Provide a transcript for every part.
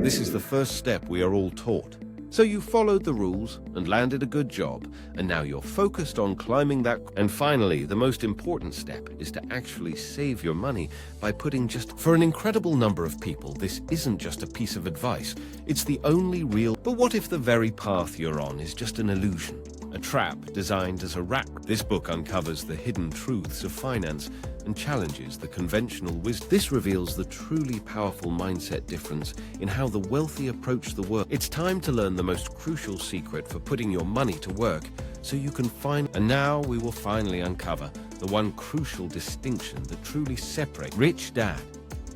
This is the first step we are all taught. So you followed the rules and landed a good job, and now you're focused on climbing that. And finally, the most important step is to actually save your money by putting just. For an incredible number of people, this isn't just a piece of advice, it's the only real. But what if the very path you're on is just an illusion? A trap designed as a rat. This book uncovers the hidden truths of finance and challenges the conventional wisdom. This reveals the truly powerful mindset difference in how the wealthy approach the world. It's time to learn the most crucial secret for putting your money to work so you can find. And now we will finally uncover the one crucial distinction that truly separates Rich Dad.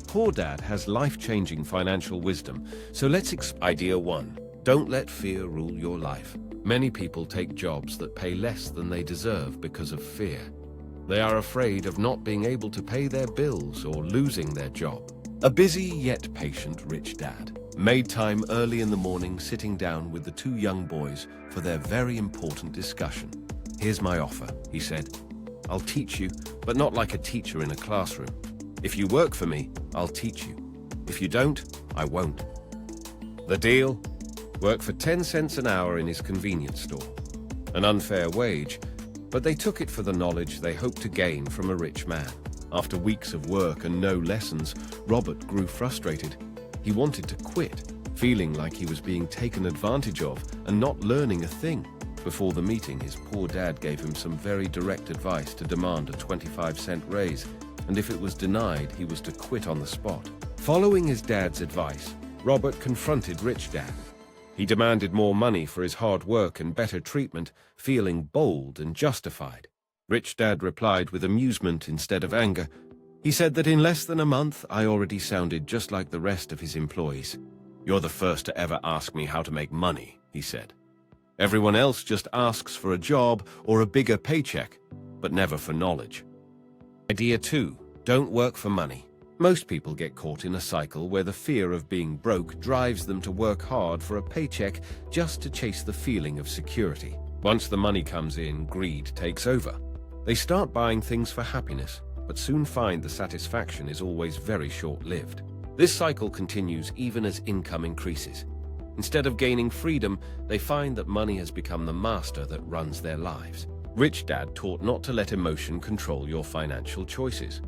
Poor Dad has life-changing financial wisdom. So let's Idea 1. Don't let fear rule your life. Many people take jobs that pay less than they deserve because of fear. They are afraid of not being able to pay their bills or losing their job. A busy yet patient Rich Dad made time early in the morning sitting down with the two young boys for their very important discussion. "Here's my offer," he said. "I'll teach you, but not like a teacher in a classroom. If you work for me, I'll teach you. If you don't, I won't." The deal? Work for 10 cents an hour in his convenience store. An unfair wage, but they took it for the knowledge they hoped to gain from a rich man. After weeks of work and no lessons, Robert grew frustrated. He wanted to quit, feeling like he was being taken advantage of and not learning a thing. Before the meeting, his poor dad gave him some very direct advice to demand a 25-cent raise, and if it was denied, he was to quit on the spot. Following his dad's advice, Robert confronted Rich Dad. He demanded more money for his hard work and better treatment, feeling bold and justified. Rich Dad replied with amusement instead of anger. He said that in less than a month, I already sounded just like the rest of his employees. "You're the first to ever ask me how to make money," he said. "Everyone else just asks for a job or a bigger paycheck, but never for knowledge." Idea 2. Don't work for money. Most people get caught in a cycle where the fear of being broke drives them to work hard for a paycheck just to chase the feeling of security. Once the money comes in, greed takes over. They start buying things for happiness, but soon find the satisfaction is always very short-lived. This cycle continues even as income increases. Instead of gaining freedom, they find that money has become the master that runs their lives. Rich Dad taught not to let emotion control your financial choices.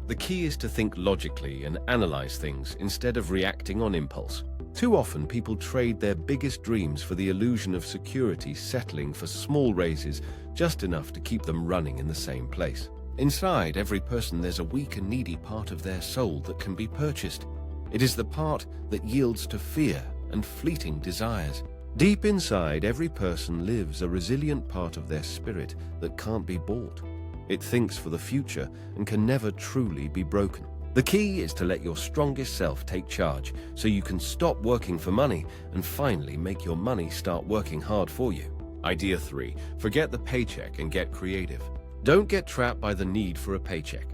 The key is to think logically and analyze things instead of reacting on impulse. Too often, people trade their biggest dreams for the illusion of security, settling for small raises, just enough to keep them running in the same place. Inside every person, there's a weak and needy part of their soul that can be purchased. It is the part that yields to fear and fleeting desires. Deep inside every person lives a resilient part of their spirit that can't be bought. It thinks for the future and can never truly be broken. The key is to let your strongest self take charge so you can stop working for money and finally make your money start working hard for you. Idea 3. Forget the paycheck and get creative. Don't get trapped by the need for a paycheck.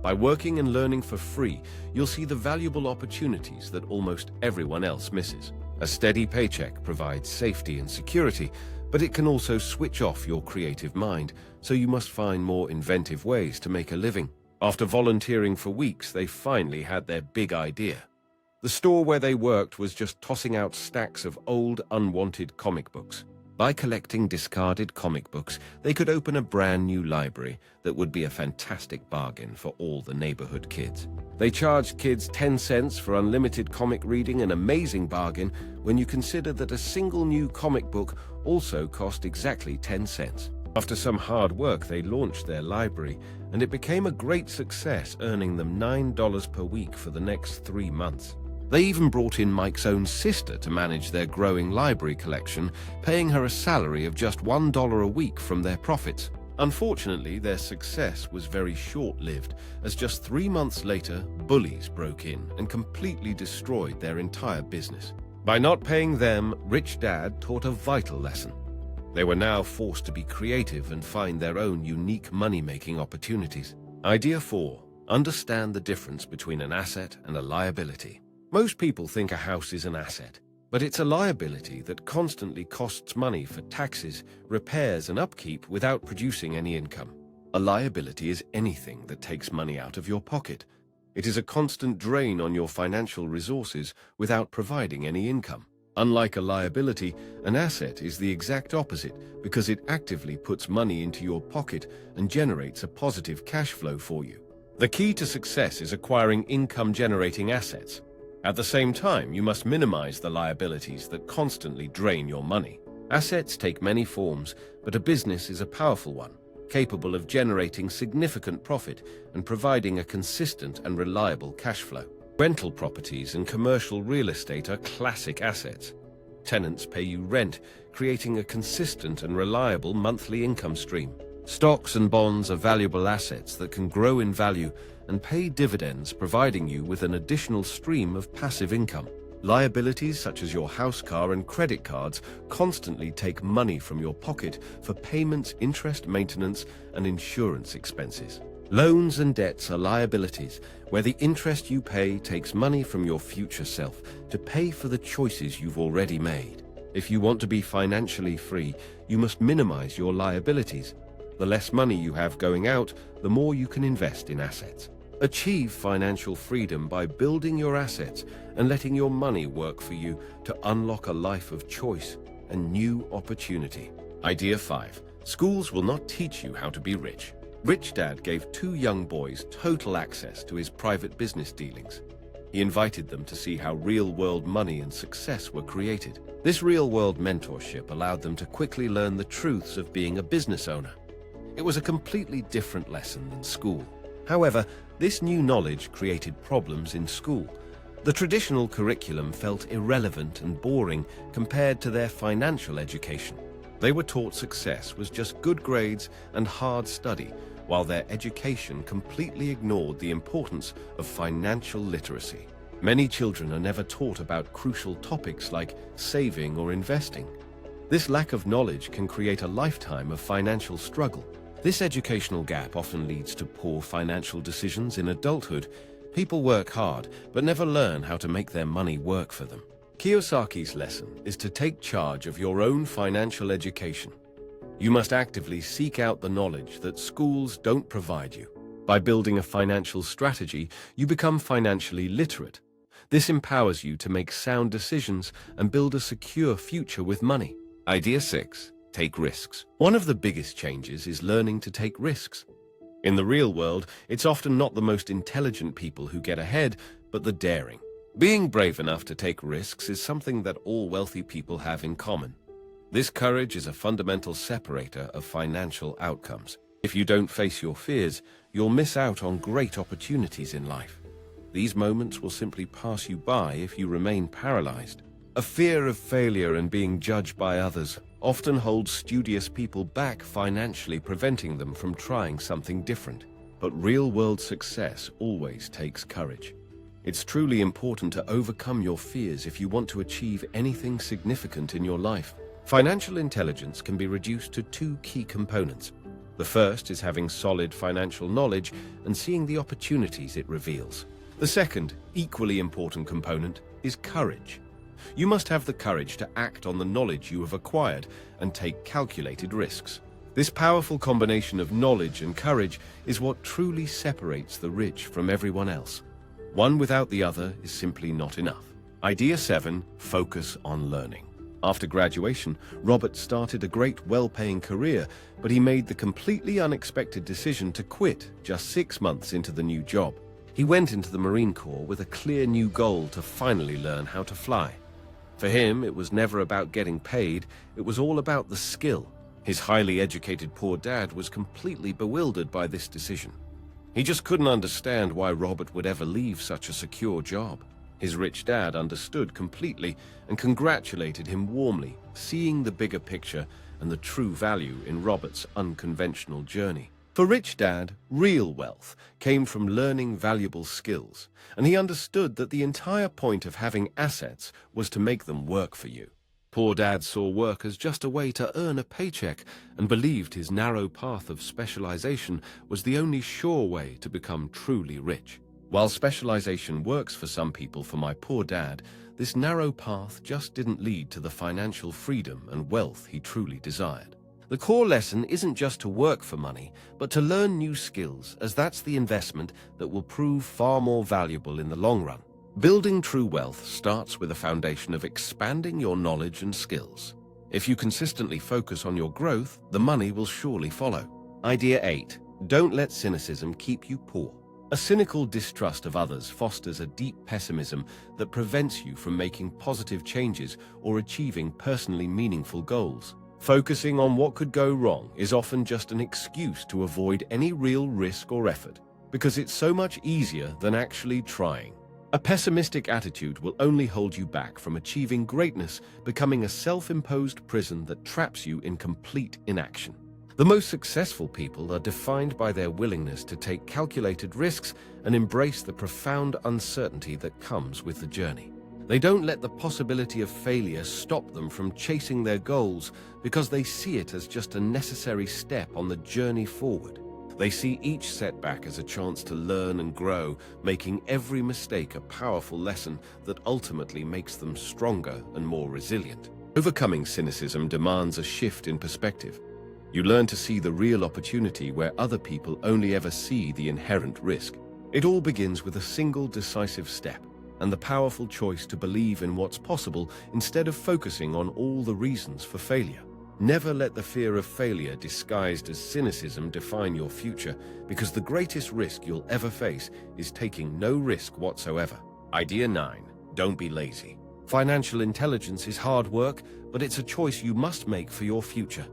By working and learning for free, you'll see the valuable opportunities that almost everyone else misses. A steady paycheck provides safety and security, but it can also switch off your creative mind, so you must find more inventive ways to make a living. After volunteering for weeks, they finally had their big idea. The store where they worked was just tossing out stacks of old, unwanted comic books. By collecting discarded comic books, they could open a brand new library that would be a fantastic bargain for all the neighborhood kids. They charged kids 10 cents for unlimited comic reading, an amazing bargain when you consider that a single new comic book also cost exactly 10 cents. After some hard work, they launched their library, and it became a great success, earning them $9 per week for the next 3 months. They even brought in Mike's own sister to manage their growing library collection, paying her a salary of just $1 a week from their profits. Unfortunately, their success was very short-lived, as just 3 months later, bullies broke in and completely destroyed their entire business. By not paying them, Rich Dad taught a vital lesson. They were now forced to be creative and find their own unique money-making opportunities. Idea 4. Understand the difference between an asset and a liability. Most people think a house is an asset, but it's a liability that constantly costs money for taxes, repairs, and upkeep without producing any income. A liability is anything that takes money out of your pocket. It is a constant drain on your financial resources without providing any income. Unlike a liability, an asset is the exact opposite because it actively puts money into your pocket and generates a positive cash flow for you. The key to success is acquiring income-generating assets. At the same time, you must minimize the liabilities that constantly drain your money. Assets take many forms, but a business is a powerful one, capable of generating significant profit and providing a consistent and reliable cash flow. Rental properties and commercial real estate are classic assets. Tenants pay you rent, creating a consistent and reliable monthly income stream. Stocks and bonds are valuable assets that can grow in value and pay dividends, providing you with an additional stream of passive income. Liabilities such as your house, car, and credit cards constantly take money from your pocket for payments, interest, maintenance, and insurance expenses. Loans and debts are liabilities, where the interest you pay takes money from your future self to pay for the choices you've already made. If you want to be financially free, you must minimize your liabilities. The less money you have going out, the more you can invest in assets. Achieve financial freedom by building your assets and letting your money work for you to unlock a life of choice and new opportunity. Idea 5. Schools will not teach you how to be rich. Rich Dad gave 2 young boys total access to his private business dealings. He invited them to see how real-world money and success were created. This real-world mentorship allowed them to quickly learn the truths of being a business owner. It was a completely different lesson than school. However, this new knowledge created problems in school. The traditional curriculum felt irrelevant and boring compared to their financial education. They were taught success was just good grades and hard study, while their education completely ignored the importance of financial literacy. Many children are never taught about crucial topics like saving or investing. This lack of knowledge can create a lifetime of financial struggle. This educational gap often leads to poor financial decisions in adulthood. People work hard, but never learn how to make their money work for them. Kiyosaki's lesson is to take charge of your own financial education. You must actively seek out the knowledge that schools don't provide you. By building a financial strategy, you become financially literate. This empowers you to make sound decisions and build a secure future with money. Idea 6. Take risks. One of the biggest changes is learning to take risks. In the real world, it's often not the most intelligent people who get ahead, but the daring. Being brave enough to take risks is something that all wealthy people have in common. This courage is a fundamental separator of financial outcomes. If you don't face your fears, you'll miss out on great opportunities in life. These moments will simply pass you by if you remain paralyzed. A fear of failure and being judged by others often holds studious people back financially, preventing them from trying something different. But real-world success always takes courage. It's truly important to overcome your fears if you want to achieve anything significant in your life. Financial intelligence can be reduced to 2 key components. The first is having solid financial knowledge and seeing the opportunities it reveals. The second, equally important component, is courage. You must have the courage to act on the knowledge you have acquired and take calculated risks. This powerful combination of knowledge and courage is what truly separates the rich from everyone else. One without the other is simply not enough. Idea 7. Focus on learning. After graduation, Robert started a great, well-paying career, but he made the completely unexpected decision to quit just 6 months into the new job. He went into the Marine Corps with a clear new goal to finally learn how to fly. For him, it was never about getting paid, it was all about the skill. His highly educated poor dad was completely bewildered by this decision. He just couldn't understand why Robert would ever leave such a secure job. His rich dad understood completely and congratulated him warmly, seeing the bigger picture and the true value in Robert's unconventional journey. For Rich Dad, real wealth came from learning valuable skills, and he understood that the entire point of having assets was to make them work for you. Poor Dad saw work as just a way to earn a paycheck and believed his narrow path of specialization was the only sure way to become truly rich. While specialization works for some people, for my poor dad, this narrow path just didn't lead to the financial freedom and wealth he truly desired. The core lesson isn't just to work for money, but to learn new skills, as that's the investment that will prove far more valuable in the long run. Building true wealth starts with a foundation of expanding your knowledge and skills. If you consistently focus on your growth, the money will surely follow. Idea 8. Don't let cynicism keep you poor. A cynical distrust of others fosters a deep pessimism that prevents you from making positive changes or achieving personally meaningful goals. Focusing on what could go wrong is often just an excuse to avoid any real risk or effort, because it's so much easier than actually trying. A pessimistic attitude will only hold you back from achieving greatness, becoming a self-imposed prison that traps you in complete inaction. The most successful people are defined by their willingness to take calculated risks and embrace the profound uncertainty that comes with the journey. They don't let the possibility of failure stop them from chasing their goals because they see it as just a necessary step on the journey forward. They see each setback as a chance to learn and grow, making every mistake a powerful lesson that ultimately makes them stronger and more resilient. Overcoming cynicism demands a shift in perspective. You learn to see the real opportunity where other people only ever see the inherent risk. It all begins with a single decisive step and the powerful choice to believe in what's possible instead of focusing on all the reasons for failure. Never let the fear of failure disguised as cynicism define your future, because the greatest risk you'll ever face is taking no risk whatsoever. Idea 9. Don't be lazy. Financial intelligence is hard work, but it's a choice you must make for your future.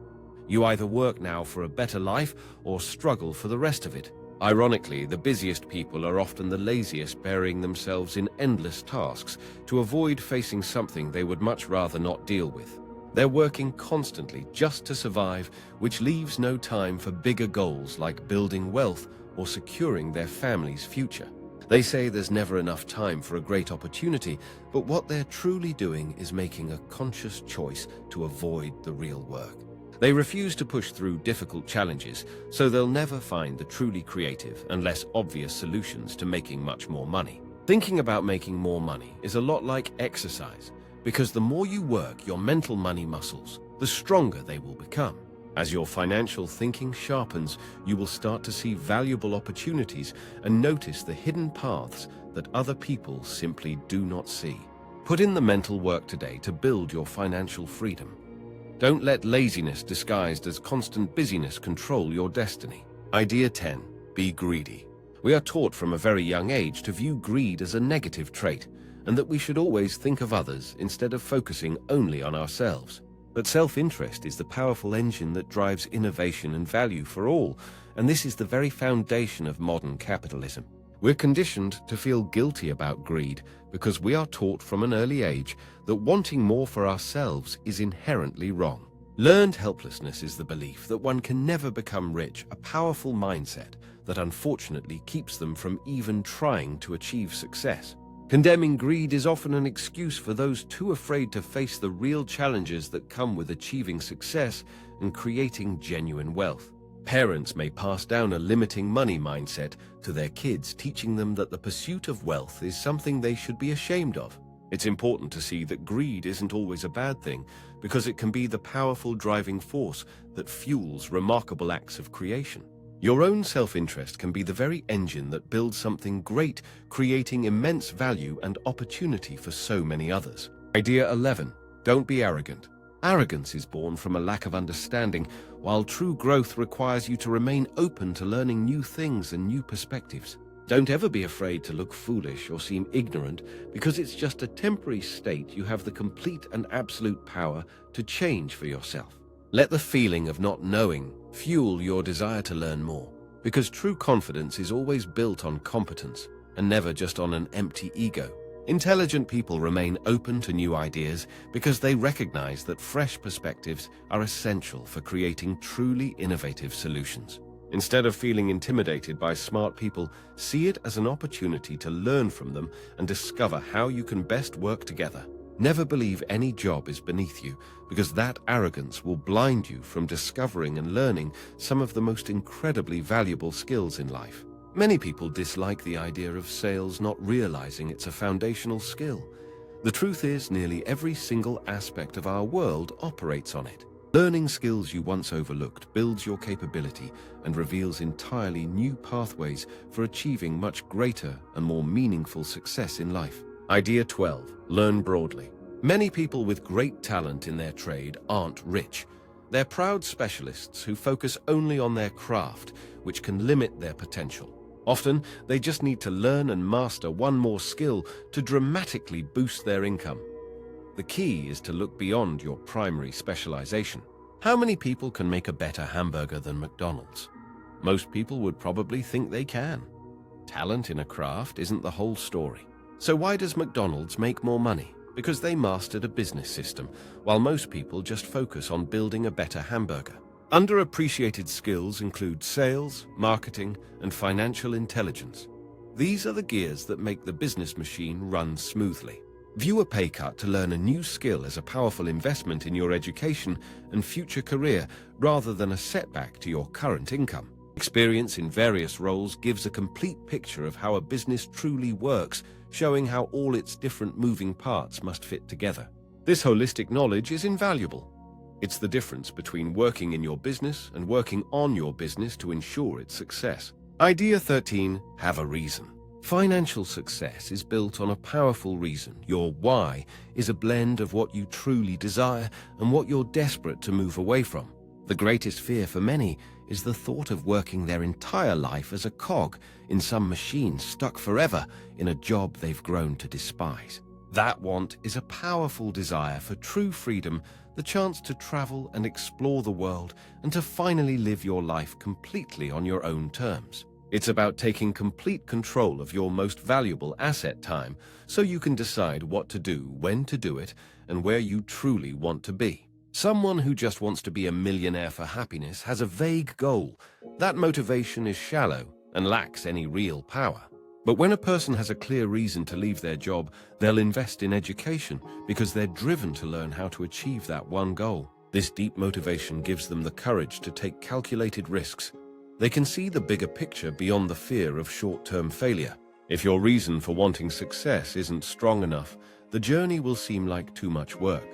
You either work now for a better life or struggle for the rest of it. Ironically, the busiest people are often the laziest, burying themselves in endless tasks to avoid facing something they would much rather not deal with. They're working constantly just to survive, which leaves no time for bigger goals like building wealth or securing their family's future. They say there's never enough time for a great opportunity, but what they're truly doing is making a conscious choice to avoid the real work. They refuse to push through difficult challenges, so they'll never find the truly creative and less obvious solutions to making much more money. Thinking about making more money is a lot like exercise, because the more you work your mental money muscles, the stronger they will become. As your financial thinking sharpens, you will start to see valuable opportunities and notice the hidden paths that other people simply do not see. Put in the mental work today to build your financial freedom. Don't let laziness disguised as constant busyness control your destiny. Idea 10. Be greedy. We are taught from a very young age to view greed as a negative trait, and that we should always think of others instead of focusing only on ourselves. But self-interest is the powerful engine that drives innovation and value for all, and this is the very foundation of modern capitalism. We're conditioned to feel guilty about greed because we are taught from an early age that wanting more for ourselves is inherently wrong. Learned helplessness is the belief that one can never become rich, a powerful mindset that unfortunately keeps them from even trying to achieve success. Condemning greed is often an excuse for those too afraid to face the real challenges that come with achieving success and creating genuine wealth. Parents may pass down a limiting money mindset to their kids, teaching them that the pursuit of wealth is something they should be ashamed of. It's important to see that greed isn't always a bad thing, because it can be the powerful driving force that fuels remarkable acts of creation. Your own self-interest can be the very engine that builds something great, creating immense value and opportunity for so many others. Idea 11. Don't be arrogant. Arrogance is born from a lack of understanding, while true growth requires you to remain open to learning new things and new perspectives. Don't ever be afraid to look foolish or seem ignorant, because it's just a temporary state you have the complete and absolute power to change for yourself. Let the feeling of not knowing fuel your desire to learn more, because true confidence is always built on competence and never just on an empty ego. Intelligent people remain open to new ideas because they recognize that fresh perspectives are essential for creating truly innovative solutions. Instead of feeling intimidated by smart people, see it as an opportunity to learn from them and discover how you can best work together. Never believe any job is beneath you, because that arrogance will blind you from discovering and learning some of the most incredibly valuable skills in life. Many people dislike the idea of sales, not realizing it's a foundational skill. The truth is, nearly every single aspect of our world operates on it. Learning skills you once overlooked builds your capability and reveals entirely new pathways for achieving much greater and more meaningful success in life. Idea 12. Learn broadly. Many people with great talent in their trade aren't rich. They're proud specialists who focus only on their craft, which can limit their potential. Often, they just need to learn and master one more skill to dramatically boost their income. The key is to look beyond your primary specialization. How many people can make a better hamburger than McDonald's? Most people would probably think they can. Talent in a craft isn't the whole story. So why does McDonald's make more money? Because they mastered a business system, while most people just focus on building a better hamburger. Underappreciated skills include sales, marketing, and financial intelligence. These are the gears that make the business machine run smoothly. View a pay cut to learn a new skill as a powerful investment in your education and future career rather than a setback to your current income. Experience in various roles gives a complete picture of how a business truly works, showing how all its different moving parts must fit together. This holistic knowledge is invaluable. It's the difference between working in your business and working on your business to ensure its success. Idea 13. Have a reason. Financial success is built on a powerful reason. Your why is a blend of what you truly desire and what you're desperate to move away from. The greatest fear for many is the thought of working their entire life as a cog in some machine stuck forever in a job they've grown to despise. That want is a powerful desire for true freedom, the chance to travel and explore the world and to finally live your life completely on your own terms. It's about taking complete control of your most valuable asset, time, so you can decide what to do, when to do it, and where you truly want to be. Someone who just wants to be a millionaire for happiness has a vague goal. That motivation is shallow and lacks any real power. But when a person has a clear reason to leave their job, they'll invest in education because they're driven to learn how to achieve that one goal. This deep motivation gives them the courage to take calculated risks. They can see the bigger picture beyond the fear of short-term failure. If your reason for wanting success isn't strong enough, the journey will seem like too much work.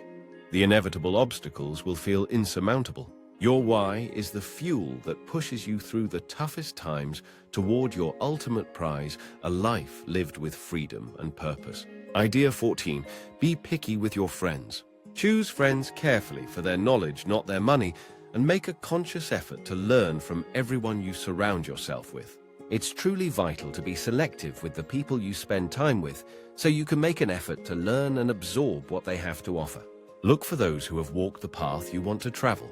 The inevitable obstacles will feel insurmountable. Your why is the fuel that pushes you through the toughest times toward your ultimate prize, a life lived with freedom and purpose. Idea 14. Be picky with your friends. Choose friends carefully for their knowledge, not their money, and make a conscious effort to learn from everyone you surround yourself with. It's truly vital to be selective with the people you spend time with, so you can make an effort to learn and absorb what they have to offer. Look for those who have walked the path you want to travel.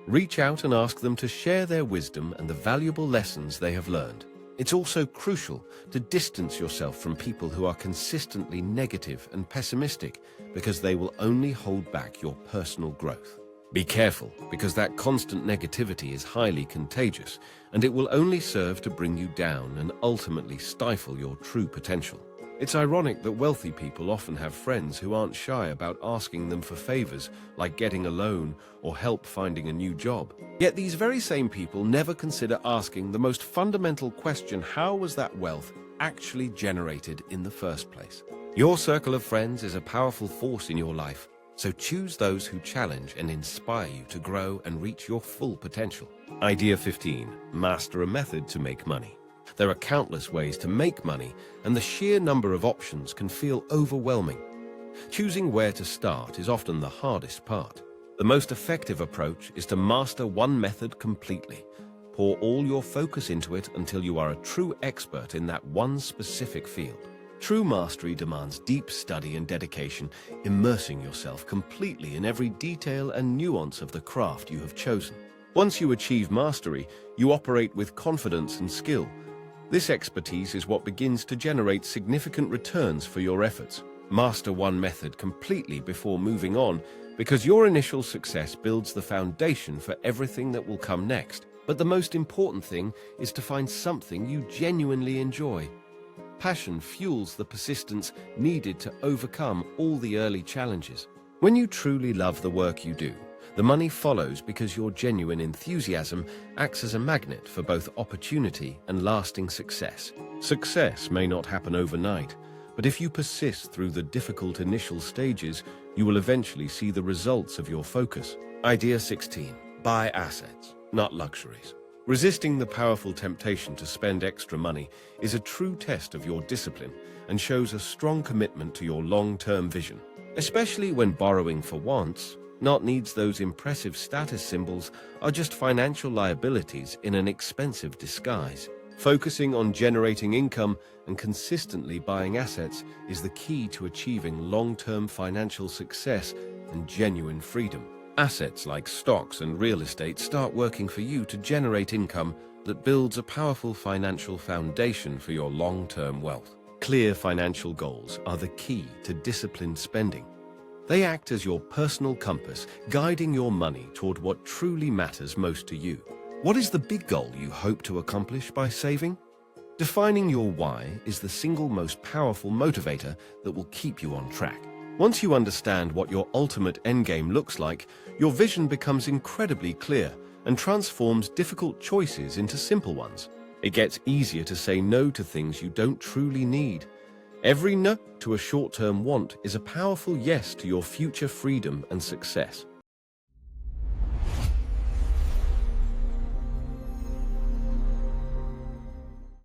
Reach out and ask them to share their wisdom and the valuable lessons they have learned. It's also crucial to distance yourself from people who are consistently negative and pessimistic, because they will only hold back your personal growth. Be careful, because that constant negativity is highly contagious, and it will only serve to bring you down and ultimately stifle your true potential. It's ironic that wealthy people often have friends who aren't shy about asking them for favors, like getting a loan or help finding a new job. Yet these very same people never consider asking the most fundamental question: how was that wealth actually generated in the first place? Your circle of friends is a powerful force in your life, so choose those who challenge and inspire you to grow and reach your full potential. Idea 15. Master a method to make money. There are countless ways to make money, and the sheer number of options can feel overwhelming. Choosing where to start is often the hardest part. The most effective approach is to master one method completely. Pour all your focus into it until you are a true expert in that one specific field. True mastery demands deep study and dedication, immersing yourself completely in every detail and nuance of the craft you have chosen. Once you achieve mastery, you operate with confidence and skill. This expertise is what begins to generate significant returns for your efforts. Master one method completely before moving on, because your initial success builds the foundation for everything that will come next. But the most important thing is to find something you genuinely enjoy. Passion fuels the persistence needed to overcome all the early challenges. When you truly love the work you do, the money follows, because your genuine enthusiasm acts as a magnet for both opportunity and lasting success. Success may not happen overnight, but if you persist through the difficult initial stages, you will eventually see the results of your focus. Idea 16. Buy assets, not luxuries. Resisting the powerful temptation to spend extra money is a true test of your discipline and shows a strong commitment to your long-term vision. Especially when borrowing for wants, not needs. Those impressive status symbols are just financial liabilities in an expensive disguise. Focusing on generating income and consistently buying assets is the key to achieving long-term financial success and genuine freedom. Assets like stocks and real estate start working for you to generate income that builds a powerful financial foundation for your long-term wealth. Clear financial goals are the key to disciplined spending. They act as your personal compass, guiding your money toward what truly matters most to you. What is the big goal you hope to accomplish by saving? Defining your why is the single most powerful motivator that will keep you on track. Once you understand what your ultimate endgame looks like, your vision becomes incredibly clear and transforms difficult choices into simple ones. It gets easier to say no to things you don't truly need. Every no to a short-term want is a powerful yes to your future freedom and success.